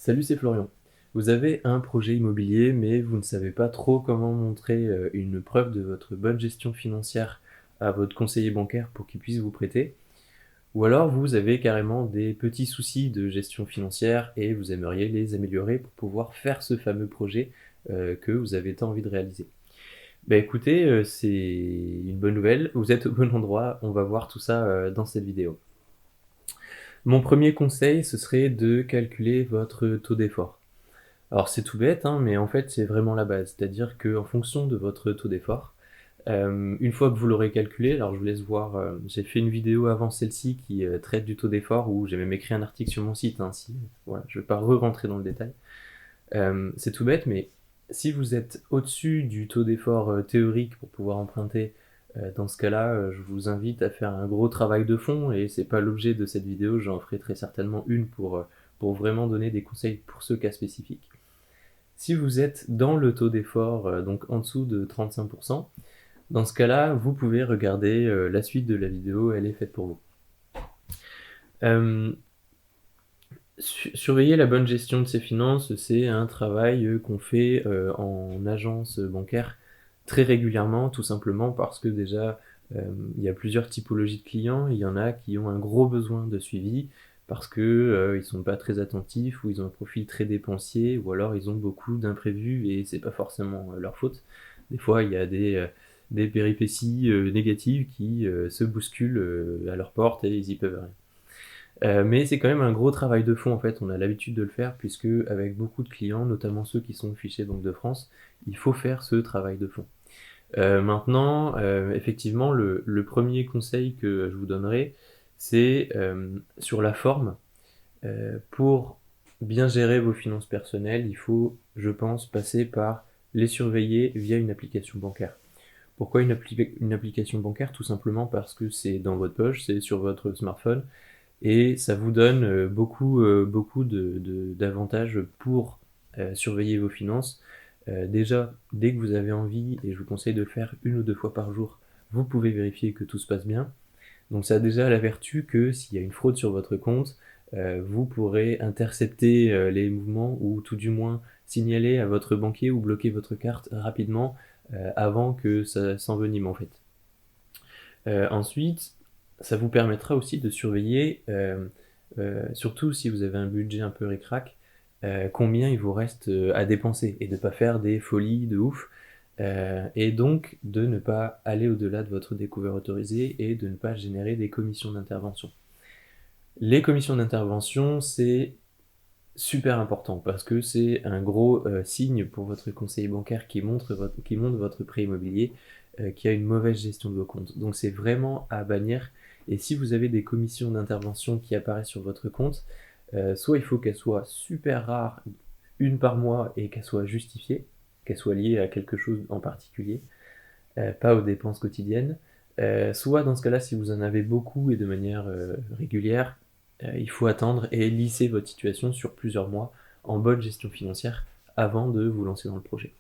Salut, c'est Florian. Vous avez un projet immobilier, mais vous ne savez pas trop comment montrer une preuve de votre bonne gestion financière à votre conseiller bancaire pour qu'il puisse vous prêter. Ou alors vous avez carrément des petits soucis de gestion financière et vous aimeriez les améliorer pour pouvoir faire ce fameux projet que vous avez tant envie de réaliser. Ben écoutez, c'est une bonne nouvelle, vous êtes au bon endroit, on va voir tout ça dans cette vidéo. Mon premier conseil, ce serait de calculer votre taux d'effort. Alors c'est tout bête, hein, mais en fait c'est vraiment la base. C'est-à-dire qu'en fonction de votre taux d'effort, une fois que vous l'aurez calculé, alors je vous laisse voir, j'ai fait une vidéo avant celle-ci qui traite du taux d'effort, où j'ai même écrit un article sur mon site, hein, voilà, je ne vais pas re-rentrer dans le détail. C'est tout bête, mais si vous êtes au-dessus du taux d'effort théorique pour pouvoir emprunter, dans ce cas-là, je vous invite à faire un gros travail de fond, et c'est pas l'objet de cette vidéo, j'en ferai très certainement une pour vraiment donner des conseils pour ce cas spécifique. Si vous êtes dans le taux d'effort, donc en dessous de 35%, dans ce cas-là, vous pouvez regarder la suite de la vidéo, elle est faite pour vous. Surveiller la bonne gestion de ses finances, c'est un travail qu'on fait en agence bancaire très régulièrement, tout simplement parce que déjà, il y a plusieurs typologies de clients. Il y en a qui ont un gros besoin de suivi parce que ils sont pas très attentifs, ou ils ont un profil très dépensier, ou alors ils ont beaucoup d'imprévus et c'est pas forcément leur faute. Des fois, il y a des péripéties négatives qui se bousculent à leur porte et ils y peuvent rien. Mais c'est quand même un gros travail de fond, en fait, on a l'habitude de le faire, puisque avec beaucoup de clients, notamment ceux qui sont fichés Banque de France, il faut faire ce travail de fond. Maintenant, effectivement, le premier conseil que je vous donnerai, c'est sur la forme. Pour bien gérer vos finances personnelles, il faut, je pense, passer par les surveiller via une application bancaire. Pourquoi une application bancaire? Tout simplement parce que c'est dans votre poche, c'est sur votre smartphone, et ça vous donne beaucoup d'avantages pour surveiller vos finances. Déjà, dès que vous avez envie, et je vous conseille de le faire 1 ou 2 fois par jour, vous pouvez vérifier que tout se passe bien. Donc ça a déjà la vertu que s'il y a une fraude sur votre compte, vous pourrez intercepter les mouvements, ou tout du moins signaler à votre banquier ou bloquer votre carte rapidement avant que ça s'envenime, en fait. Ensuite, ça vous permettra aussi de surveiller, surtout si vous avez un budget un peu ric-rac, combien il vous reste à dépenser, et de ne pas faire des folies de ouf, et donc de ne pas aller au-delà de votre découvert autorisé et de ne pas générer des commissions d'intervention. Les commissions d'intervention, c'est super important parce que c'est un gros signe pour votre conseiller bancaire qui montre votre prêt immobilier qui a une mauvaise gestion de vos comptes. Donc c'est vraiment à bannir. Et si vous avez des commissions d'intervention qui apparaissent sur votre compte, soit il faut qu'elles soient super rares, une par mois, et qu'elles soient justifiées, qu'elles soient liées à quelque chose en particulier, pas aux dépenses quotidiennes. Soit dans ce cas-là, si vous en avez beaucoup et de manière régulière, il faut attendre et lisser votre situation sur plusieurs mois en bonne gestion financière avant de vous lancer dans le projet.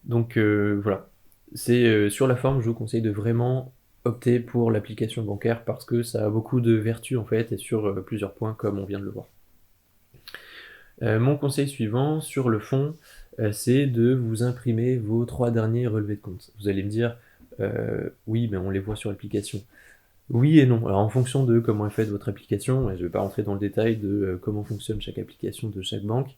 Donc voilà, c'est sur la forme, je vous conseille de vraiment opter pour l'application bancaire parce que ça a beaucoup de vertus, en fait, et sur plusieurs points, comme on vient de le voir. Mon conseil suivant, sur le fond, c'est de vous imprimer vos 3 derniers relevés de compte. Vous allez me dire, oui, mais on les voit sur l'application. Oui et non. Alors en fonction de comment est faite votre application, et je ne vais pas rentrer dans le détail de comment fonctionne chaque application de chaque banque.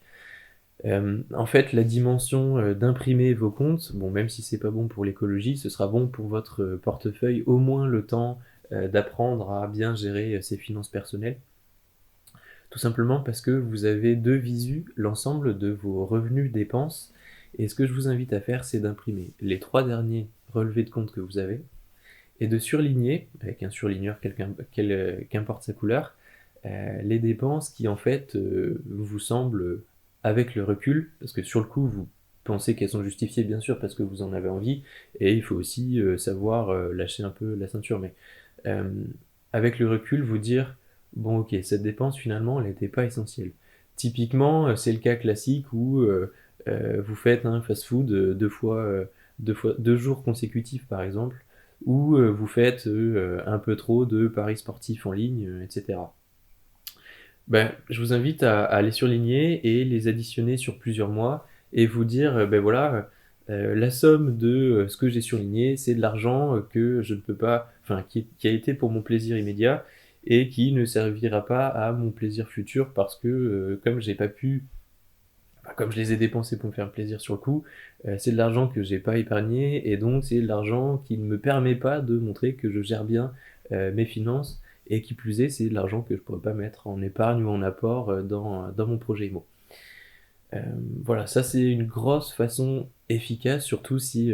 En fait, la dimension d'imprimer vos comptes, bon, même si c'est pas bon pour l'écologie, ce sera bon pour votre portefeuille, au moins le temps d'apprendre à bien gérer ses finances personnelles. Tout simplement parce que vous avez de visu l'ensemble de vos revenus, dépenses, et ce que je vous invite à faire, c'est d'imprimer les 3 derniers relevés de compte que vous avez, et de surligner, avec un surligneur qu'importe sa couleur, les dépenses qui en fait vous semblent, avec le recul, parce que sur le coup vous pensez qu'elles sont justifiées, bien sûr, parce que vous en avez envie, et il faut aussi savoir lâcher un peu la ceinture, mais euh, avec le recul vous dire, bon ok, cette dépense finalement elle n'était pas essentielle. Typiquement, c'est le cas classique où vous faites un fast-food 2 jours consécutifs, par exemple, ou vous faites un peu trop de paris sportifs en ligne, etc. Ben, je vous invite à les surligner et les additionner sur plusieurs mois et vous dire, ben voilà, la somme de, ce que j'ai surligné, c'est de l'argent, que je ne peux pas enfin qui a été pour mon plaisir immédiat et qui ne servira pas à mon plaisir futur parce que, comme j'ai pas pu comme je les ai dépensés pour me faire plaisir sur le coup, c'est de l'argent que j'ai pas épargné et donc c'est de l'argent qui ne me permet pas de montrer que je gère bien mes finances et qui plus est, c'est de l'argent que je pourrais pas mettre en épargne ou en apport dans mon projet IMO. Euh, voilà, ça c'est une grosse façon efficace, surtout si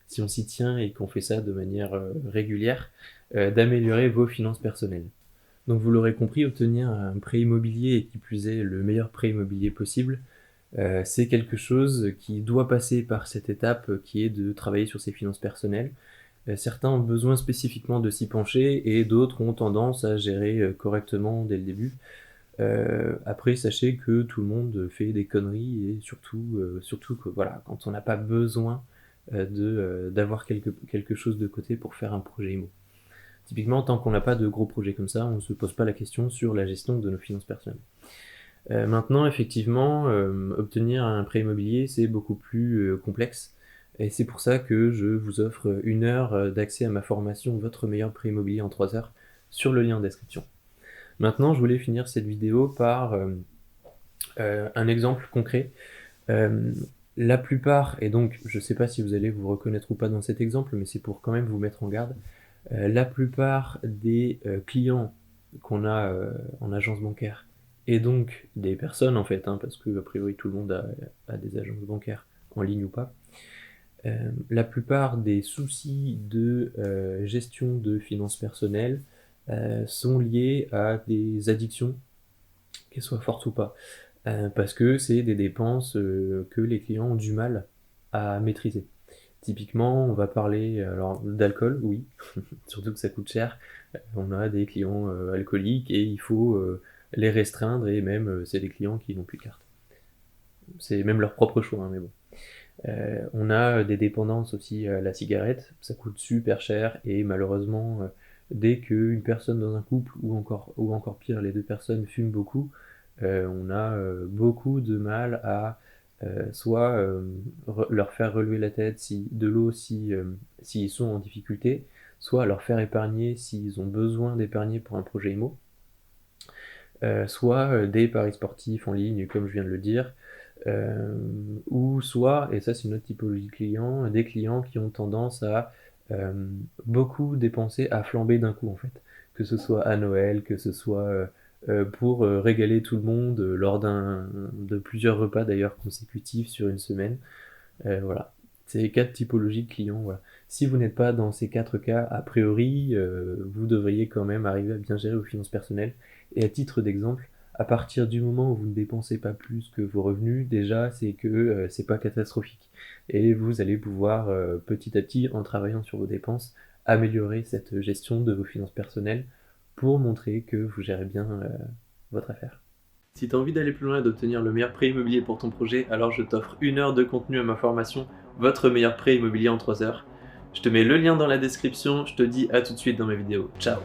si on s'y tient et qu'on fait ça de manière régulière, d'améliorer vos finances personnelles. Donc vous l'aurez compris, obtenir un prêt immobilier et qui plus est le meilleur prêt immobilier possible, c'est quelque chose qui doit passer par cette étape qui est de travailler sur ses finances personnelles. Certains ont besoin spécifiquement de s'y pencher et d'autres ont tendance à gérer correctement dès le début. Après, sachez que tout le monde fait des conneries et surtout que voilà, quand on n'a pas besoin d'avoir quelque chose de côté pour faire un projet IMO. Typiquement, tant qu'on n'a pas de gros projets comme ça, on ne se pose pas la question sur la gestion de nos finances personnelles. Maintenant, effectivement, obtenir un prêt immobilier, c'est beaucoup plus complexe. Et c'est pour ça que je vous offre 1 heure d'accès à ma formation Votre meilleur prêt immobilier en 3 heures sur le lien en description. Maintenant, je voulais finir cette vidéo par un exemple concret. La plupart, et donc je ne sais pas si vous allez vous reconnaître ou pas dans cet exemple, mais c'est pour quand même vous mettre en garde, la plupart des clients qu'on a en agence bancaire, et donc des personnes en fait, hein, parce que a priori tout le monde a des agences bancaires en ligne ou pas, la plupart des soucis de gestion de finances personnelles sont liés à des addictions, qu'elles soient fortes ou pas, parce que c'est des dépenses que les clients ont du mal à maîtriser. Typiquement, on va parler alors d'alcool, oui, surtout que ça coûte cher. On a des clients alcooliques et il faut les restreindre et même c'est des clients qui n'ont plus de carte. C'est même leur propre choix, hein, mais bon. On a des dépendances aussi à la cigarette, ça coûte super cher et malheureusement, dès qu'une personne dans un couple ou encore pire, les deux personnes fument beaucoup, on a beaucoup de mal à soit leur faire relever la tête de l'eau s'ils sont en difficulté, soit leur faire épargner s'ils ont besoin d'épargner pour un projet IMO, soit des paris sportifs en ligne comme je viens de le dire, ou soit, et ça c'est une autre typologie de clients, des clients qui ont tendance à beaucoup dépenser, à flamber d'un coup en fait, que ce soit à Noël, que ce soit pour régaler tout le monde lors de plusieurs repas d'ailleurs consécutifs sur une semaine. Voilà, c'est les 4 typologies de clients. Voilà. Si vous n'êtes pas dans ces 4 cas, a priori, vous devriez quand même arriver à bien gérer vos finances personnelles. Et à titre d'exemple, à partir du moment où vous ne dépensez pas plus que vos revenus, déjà c'est que c'est pas catastrophique. Et vous allez pouvoir petit à petit, en travaillant sur vos dépenses, améliorer cette gestion de vos finances personnelles pour montrer que vous gérez bien votre affaire. Si tu as envie d'aller plus loin et d'obtenir le meilleur prêt immobilier pour ton projet, alors je t'offre 1 heure de contenu à ma formation Votre meilleur prêt immobilier en 3 heures. Je te mets le lien dans la description, je te dis à tout de suite dans mes vidéos. Ciao!